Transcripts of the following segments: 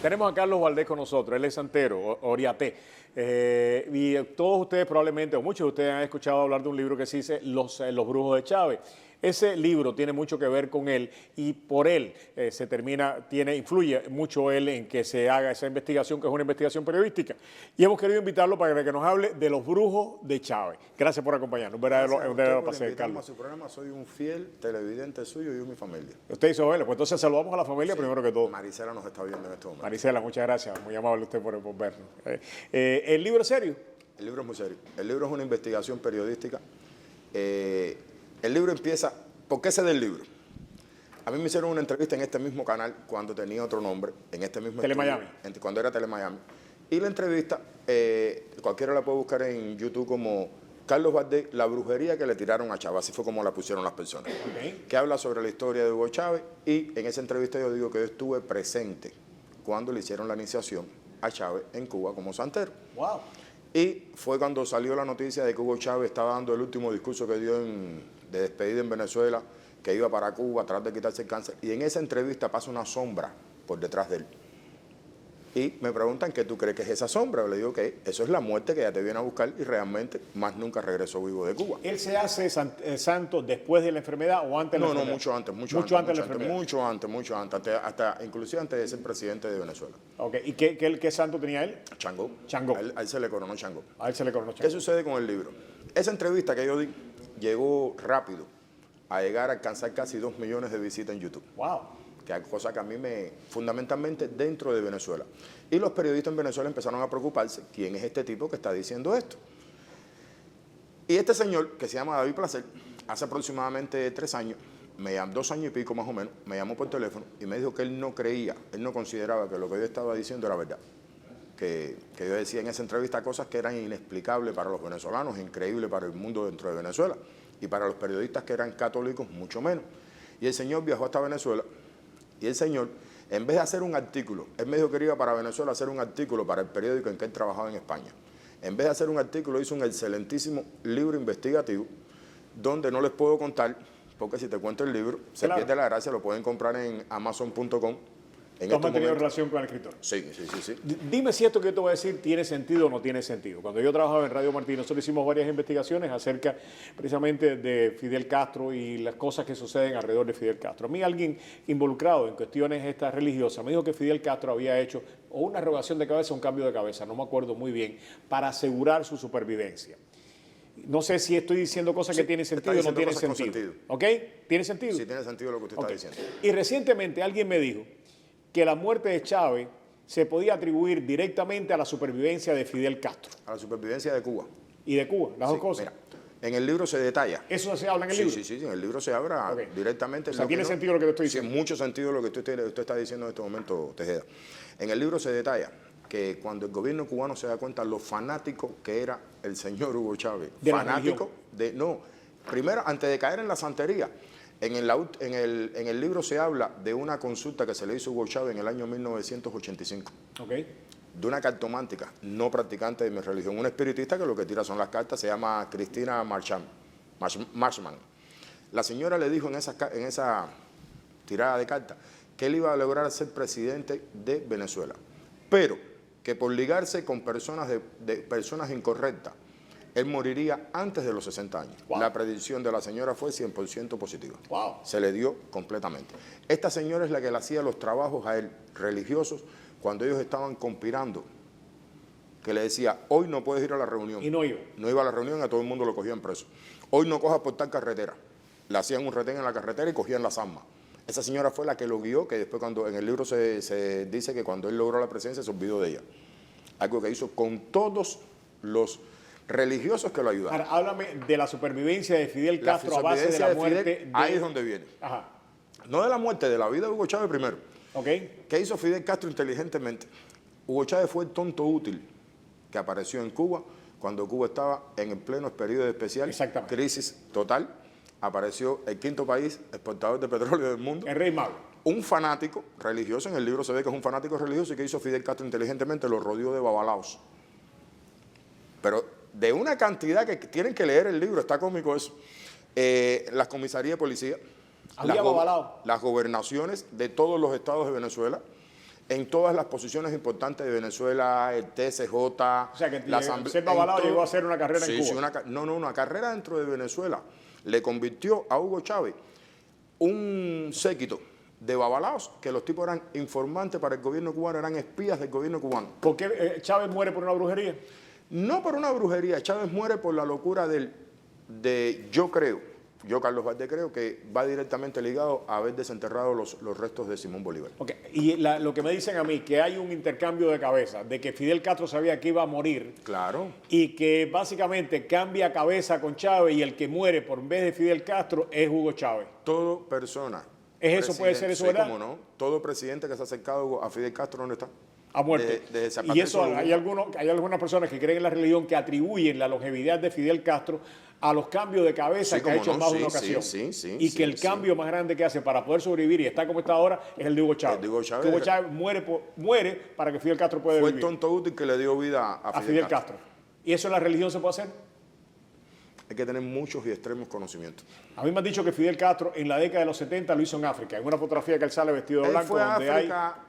Tenemos a Carlos Valdés con nosotros, él es santero, Oriaté. Y todos ustedes probablemente, o muchos de ustedes han escuchado hablar de un libro que se dice Los Brujos de Chávez. Ese libro tiene mucho que ver con él y por él influye mucho él en que se haga esa investigación, que es una investigación periodística. Y hemos querido invitarlo para que nos hable de los brujos de Chávez. Gracias por acompañarnos. Gracias a usted por invitarme a su programa. Soy un fiel televidente suyo y de mi familia. Usted hizo verlo. Pues entonces saludamos a la familia Sí, primero que todo. Marisela nos está viendo en este momento. Marisela, muchas gracias. Muy amable usted por vernos. ¿El libro es serio? El libro es muy serio. El libro es una investigación periodística. El libro empieza... ¿Por qué se da el libro? A mí me hicieron una entrevista en este mismo canal cuando tenía otro nombre, en este mismo Telemiami. Cuando era Telemiami. Y la entrevista, cualquiera la puede buscar en YouTube como Carlos Valdés, la brujería que le tiraron a Chávez. Así fue como la pusieron las personas. Okay. Que habla sobre la historia de Hugo Chávez. Y en esa entrevista yo digo que yo estuve presente cuando le hicieron la iniciación a Chávez en Cuba como santero. Wow. Y fue cuando salió la noticia de que Hugo Chávez estaba dando el último discurso que dio de despedida en Venezuela, que iba para Cuba a tratar de quitarse el cáncer. Y en esa entrevista pasa una sombra por detrás de él. Y me preguntan, ¿qué tú crees que es esa sombra? Yo le digo que eso es la muerte que ya te viene a buscar y realmente más nunca regresó vivo de Cuba. ¿Él se hace santo después de la enfermedad o antes de la enfermedad? No, mucho antes. Mucho antes, hasta inclusive antes de ser presidente de Venezuela. Okay. ¿Y qué santo tenía él? Changó. Changó. A él se le coronó Changó. A él se le coronó Changó. ¿Qué sucede con el libro? Esa entrevista que yo di llegó rápido a llegar a alcanzar casi 2 millones de visitas en YouTube. Wow. Que es cosa que a mí fundamentalmente dentro de Venezuela. Y los periodistas en Venezuela empezaron a preocuparse, ¿quién es este tipo que está diciendo esto? Y este señor, que se llama David Placer, hace aproximadamente 3 años, 2 años y pico más o menos, me llamó por teléfono y me dijo que él no creía, él no consideraba que lo que yo estaba diciendo era verdad. Que yo decía en esa entrevista cosas que eran inexplicables para los venezolanos, increíbles para el mundo dentro de Venezuela, y para los periodistas que eran católicos, mucho menos. Y el señor viajó hasta Venezuela, y el señor, en vez de hacer un artículo, él me dijo que iba para Venezuela a hacer un artículo para el periódico en que él trabajaba en España. En vez de hacer un artículo, hizo un excelentísimo libro investigativo, donde no les puedo contar, porque si te cuento el libro, se pierde la gracia, lo pueden comprar en Amazon.com. ¿Tú has mantenido relación con el escritor? Sí. Dime si esto que yo te voy a decir tiene sentido o no tiene sentido. Cuando yo trabajaba en Radio Martí, nosotros hicimos varias investigaciones acerca precisamente de Fidel Castro y las cosas que suceden alrededor de Fidel Castro. A mí alguien involucrado en cuestiones estas religiosas me dijo que Fidel Castro había hecho o una rogación de cabeza o un cambio de cabeza, no me acuerdo muy bien, para asegurar su supervivencia. No sé si estoy diciendo cosas que tienen sentido o no tienen sentido. ¿Ok? ¿Tiene sentido? Sí, tiene sentido lo que usted está diciendo. Y recientemente alguien me dijo que la muerte de Chávez se podía atribuir directamente a la supervivencia de Fidel Castro. A la supervivencia de Cuba. Y de Cuba, las dos cosas. Mira, en el libro se detalla. ¿Eso se habla en el libro? Sí, en el libro se habla directamente. O sea, tiene sentido lo que te estoy diciendo. Sí, mucho sentido lo que usted está diciendo en este momento, Tejeda. En el libro se detalla que cuando el gobierno cubano se da cuenta lo fanático que era el señor Hugo Chávez. Fanático de... No, primero, antes de caer en la santería, en el libro se habla de una consulta que se le hizo a Hugo Chávez en el año 1985. De una cartomántica no practicante de mi religión, una espiritista que lo que tira son las cartas, se llama Cristina Marshman. La señora le dijo en esa tirada de cartas que él iba a lograr ser presidente de Venezuela, pero que por ligarse con personas incorrectas, él moriría antes de los 60 años. Wow. La predicción de la señora fue 100% positiva. Wow. Se le dio completamente. Esta señora es la que le hacía los trabajos a él, religiosos, cuando ellos estaban conspirando, que le decía, hoy no puedes ir a la reunión. Y no iba. No iba a la reunión, a todo el mundo lo cogían preso. Hoy no cojas por tal carretera. Le hacían un retén en la carretera y cogían las armas. Esa señora fue la que lo guió, que después cuando en el libro se dice que cuando él logró la presidencia se olvidó de ella. Algo que hizo con todos los religiosos que lo ayudaron. Ahora, háblame de la supervivencia de Fidel Castro a base de la muerte. Ahí es donde viene. Ajá. No de la muerte, de la vida de Hugo Chávez primero. Okay. ¿Qué hizo Fidel Castro inteligentemente? Hugo Chávez fue el tonto útil que apareció en Cuba cuando Cuba estaba en el pleno periodo especial, crisis total. Apareció el 5º país exportador de petróleo del mundo. El Rey Mago. Un fanático religioso, en el libro se ve que es un fanático religioso, y que hizo Fidel Castro inteligentemente, lo rodeó de babalaos. Pero de una cantidad que tienen que leer el libro, está cómico eso. Las comisarías de policía, las gobernaciones de todos los estados de Venezuela, en todas las posiciones importantes de Venezuela, el TSJ, O sea, que la Asamblea. Selva Alvarado llegó a hacer una carrera en Sí, Cuba. una carrera dentro de Venezuela. Le convirtió a Hugo Chávez un séquito de babalaos, que los tipos eran informantes para el gobierno cubano, eran espías del gobierno cubano. ¿Por qué Chávez muere por una brujería? No por una brujería, Chávez muere por la locura yo Carlos Valdés creo que va directamente ligado a haber desenterrado los restos de Simón Bolívar. Okay. Y lo que me dicen a mí, que hay un intercambio de cabeza, de que Fidel Castro sabía que iba a morir. Claro. Y que básicamente cambia cabeza con Chávez y el que muere por en vez de Fidel Castro es Hugo Chávez. Todo persona. Eso puede ser eso, sí, ¿verdad? cómo no. Todo presidente que se ha acercado a Fidel Castro, ¿dónde está? A muerte. Y eso hay algunas personas que creen en la religión que atribuyen la longevidad de Fidel Castro a los cambios de cabeza que ha hecho en más de una ocasión. Y que el cambio más grande que hace para poder sobrevivir y estar como está ahora es el de Hugo Chávez. Hugo Chávez muere para que Fidel Castro pueda vivir. Fue el tonto útil que le dio vida a Fidel Castro. ¿Y eso en la religión se puede hacer? Hay que tener muchos y extremos conocimientos. A mí me han dicho que Fidel Castro en la década de los 70 lo hizo en África, en una fotografía que él sale vestido de blanco. Fue a donde África,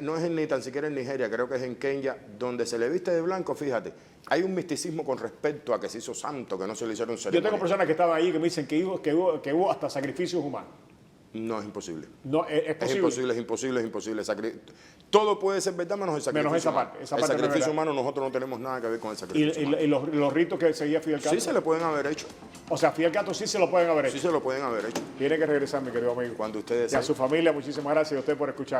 no es ni tan siquiera en Nigeria, creo que es en Kenia, donde se le viste de blanco, fíjate. Hay un misticismo con respecto a que se hizo santo, que no se le hicieron ceremonia. Yo tengo personas que estaban ahí que me dicen que hubo hasta sacrificios humanos. No, es imposible. No, es posible. Es imposible. Todo puede ser verdad menos el sacrificio menos esa humano. parte. El sacrificio humano nosotros no tenemos nada que ver con el sacrificio humano. ¿Y los ritos que seguía Fidel Castro? Sí se le pueden haber hecho. O sea, Fidel Castro sí se lo pueden haber hecho. Sí se lo pueden haber hecho. Tiene que regresar, mi querido amigo. Cuando ustedes... Y a su familia, muchísimas gracias a usted por escuchar.